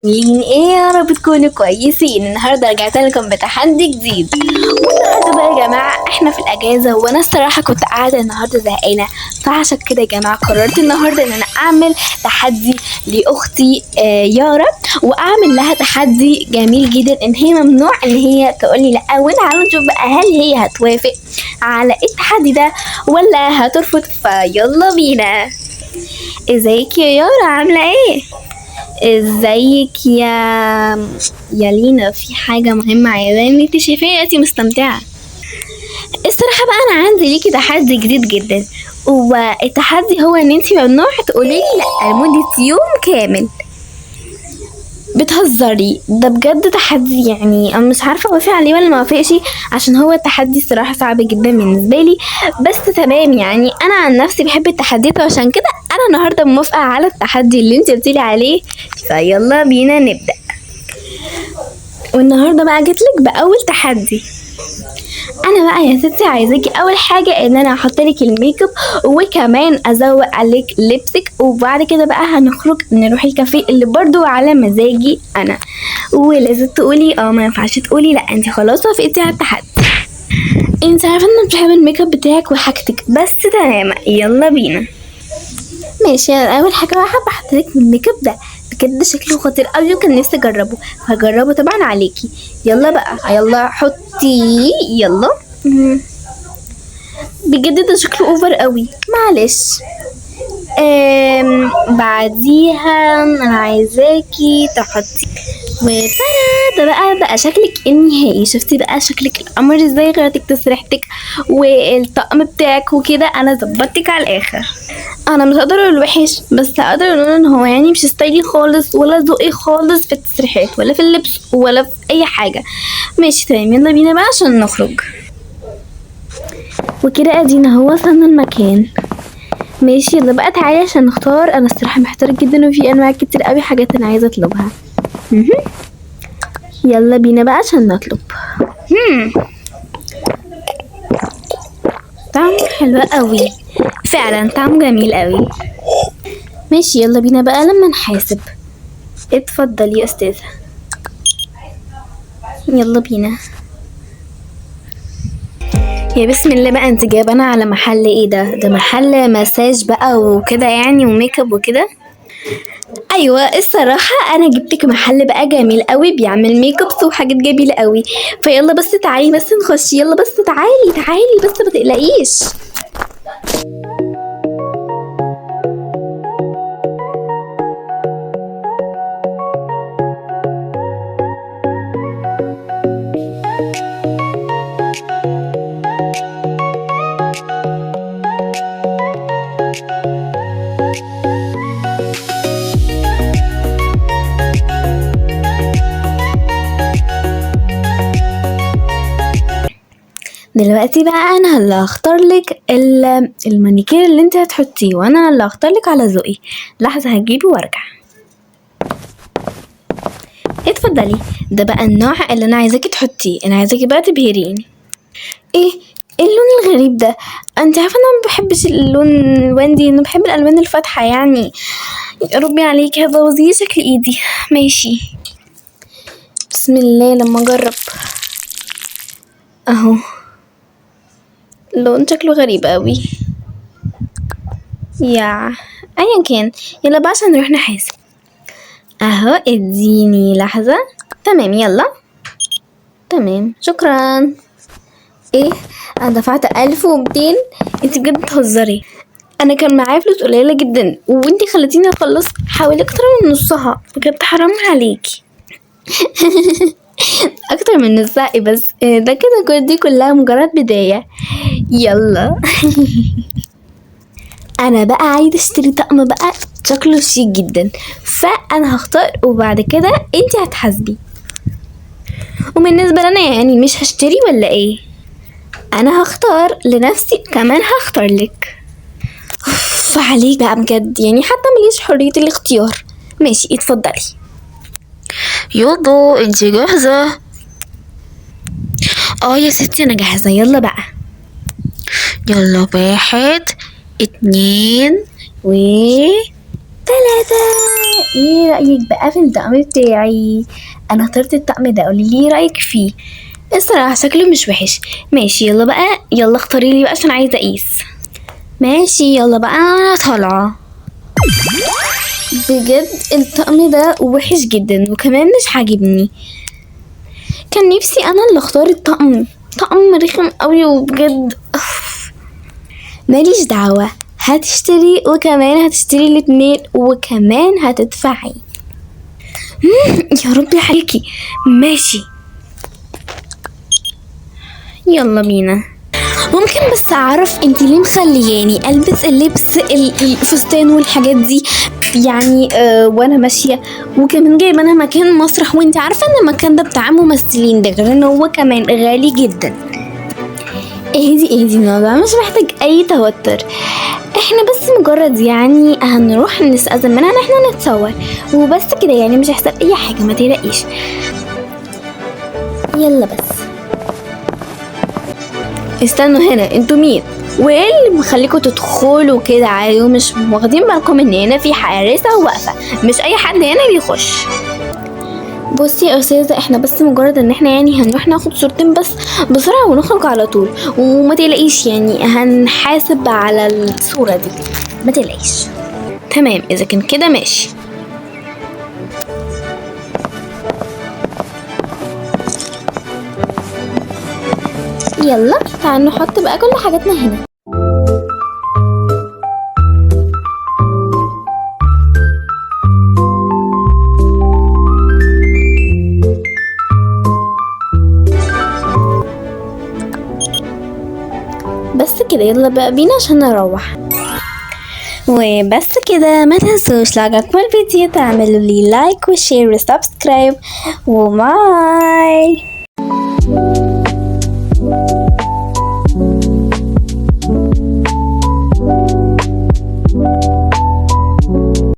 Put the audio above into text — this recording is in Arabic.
عاملين ايه؟ يا رب تكونوا كويسين. النهارده رجعت لكم بتحدي جديد. والنهارده بقى يا جماعه احنا في الاجازه، وانا الصراحه كنت قاعده النهارده زهقانه، فعشان كده يا جماعه قررت النهارده ان انا اعمل تحدي لاختي يارا، واعمل لها تحدي جميل جدا ان هي ممنوع ان هي تقولي لا. وتعالوا نشوف بقى هل هي هتوافق على التحدي ده ولا هترفض. فيلا بينا. ازيك يا يارا، عامله ايه؟ ازيك يا لينا؟ في حاجة مهمة عايزاني تشوفيها، انتي مستمتعة. الصراحة بقى انا عندي ليكي تحدي جديد جدا، والتحدي هو ان انتي ممنوع تقولي لا لمدة يوم كامل. بتهزري؟ ده بجد تحدي، يعني انا مش عارفه اوافق عليه ولا ما اوافقش، عشان هو التحدي الصراحه صعب جدا بالنسبه لي. بس تمام، يعني انا عن نفسي بحب التحديات، وعشان كده انا النهارده موافقه على التحدي اللي انت قلتيلي عليه. فيلا بينا نبدا. والنهارده بقى جيتلك باول تحدي. انا بقى يا ستي عايزاكي اول حاجه ان انا احط لك الميك اب، وكمان ازوق عليك لبسك، وبعد كده بقى هنخرج نروح الكافيه اللي برضو على مزاجي انا. ولازم تقولي ما ينفعش تقولي لا، انت خلاص وافقتي على التحدي. انت عارفه ان انا بحب الميك اب بتاعك وحاجتك، بس تمام يلا بينا. ماشي، انا اول حاجه بقى حابه احط لك الميك اب ده، بجد شكله خطير قوي وكان نفسي اجربه، هجربه طبعا عليكي. يلا بقى يلا حطي يلا. بجد ده شكله اوفر قوي، معلش. بعديها انا عايزاكي تحطي، وترى ده بقى شكلك النهائي. شفتي بقى شكلك القمر ازاي؟ غيرتك تسريحتك والطقم بتاعك وكده، انا ظبطتك على الاخر. انا مش هقدر اقول وحش، بس هقدر اقول ان هو يعني مش ستايلي خالص ولا ذوقي خالص في التسريحات ولا في اللبس ولا في اي حاجه. ماشي تمام، يلا بينا بقى عشان نخرج. وكده ادينا هو وصلنا المكان. ماشي يلا بقى تعالي عشان نختار. انا الصراحه محتاره جدا، وفي انواع كتير قوي حاجات انا عايزه اطلبها. يلا بينا بقى عشان نطلب. طعم حلو قوي، فعلا طعم جميل قوي. ماشي يلا بينا بقى لما نحاسب. اتفضل يا استاذة، يلا بينا. يا بسم الله بقى، انت جايبانا على محل ايه ده محل مساج بقى وكده يعني، وميك اب وكده؟ ايوه الصراحه انا جبتك محل بقى جميل قوي، بيعمل ميك اب وحاجات جميله قوي. فيلا بس تعالي بس نخش، يلا بس تعالي بس ما تقلقيش. دلوقتي بقى انا اللي هختار لك المانيكير اللي انت هتحطيه، وانا اللي هختار لك على ذوقي. لحظه هجيبه وارجع. اتفضلي، ده بقى النوع اللي انا عايزاكي تحطيه، انا عايزاكي بقى تبهريني. ايه اللون الغريب ده؟ انت عارفه انا ما بحبش اللون الوندي، انا بحب الالوان الفاتحه يعني. يا ربي عليكي هتبوظي شكل ايدي. ماشي بسم الله لما اجرب. اهو اللون شكله غريب قوي، يا ايا كان. يلا بقى عشان نروح نحاسب. اهو اديني لحظة. تمام يلا تمام شكرا. ايه؟ انا دفعت 1200؟ انتي بجد بتهزري؟ انا كان معايا فلوس قليلة جدا، وانتي خلتيني اخلص حوالي اكتر من نصها، بجد حرام عليكي. اكتر من نصها بس ده كده دي كلها مجرد بداية. يلا. انا بقى عايزه اشتري طقم بقى شكله شيك جدا، فانا هختار وبعد كده انتي هتحاسبي. وبالنسبه لنا يعني مش هشتري ولا ايه؟ انا هختار لنفسي كمان هختار لك. فعليك بقى بجد، يعني حتى مليش حريه الاختيار. ماشي اتفضلي. يلا انتي جاهزه؟ يا ستي انا جاهزه، يلا بقى. يلا 1 2 و 3. ايه رأيك بقى في الطقم بتاعي؟ انا اخترت الطقم ده، قولي لي رأيك فيه. الصراحة شكله مش وحش. ماشي يلا بقى، يلا اختاري لي بقى عشان عايزة اقيس. ماشي يلا بقى انا طالعة. بجد الطقم ده وحش جدا وكمان مش عاجبني. كان نفسي انا اللي اختار الطقم. طقم رخم قوي وبجد ماليش دعوة، هتشتري وكمان هتشتري الاتنين وكمان هتدفعي. يا ربي عليكي. ماشي يلا بينا. ممكن بس اعرف انت ليه مخلياني البس اللبس الفستان والحاجات دي يعني وانا ماشيه، وكمان جايبه انا مكان مسرح وانت عارفه ان المكان ده بتاع ممثلين، ده غير ان هو كمان غالي جدا. اهدي الموضوع مش محتاج اي توتر، احنا بس مجرد يعني هنروح نستأذن منها ان احنا نتصور وبس كده، يعني مش هيحصل اي حاجه ما تقلقيش. يلا بس استنوا هنا، انتوا مين؟ وايه اللي مخليكوا تدخلوا كده عادي ومش واخدين بالكم ان هنا في حارسه واقفه؟ مش اي حد هنا بيخش. بصي يا استاذه، احنا بس مجرد ان احنا يعني هنروح ناخد صورتين بس بسرعه ونخرج على طول، وما تقلقيش يعني هنحاسب على الصوره دي، ما تقلقيش. تمام اذا كان كده ماشي. يلا تعالوا نحط بقى كل حاجاتنا هنا. بس كده يلا بقى بينا عشان نروح. وبس كده، ما تنسوش لو عجبكم الفيديو تعملوا لي لايك وشير وسبسكرايب وباي.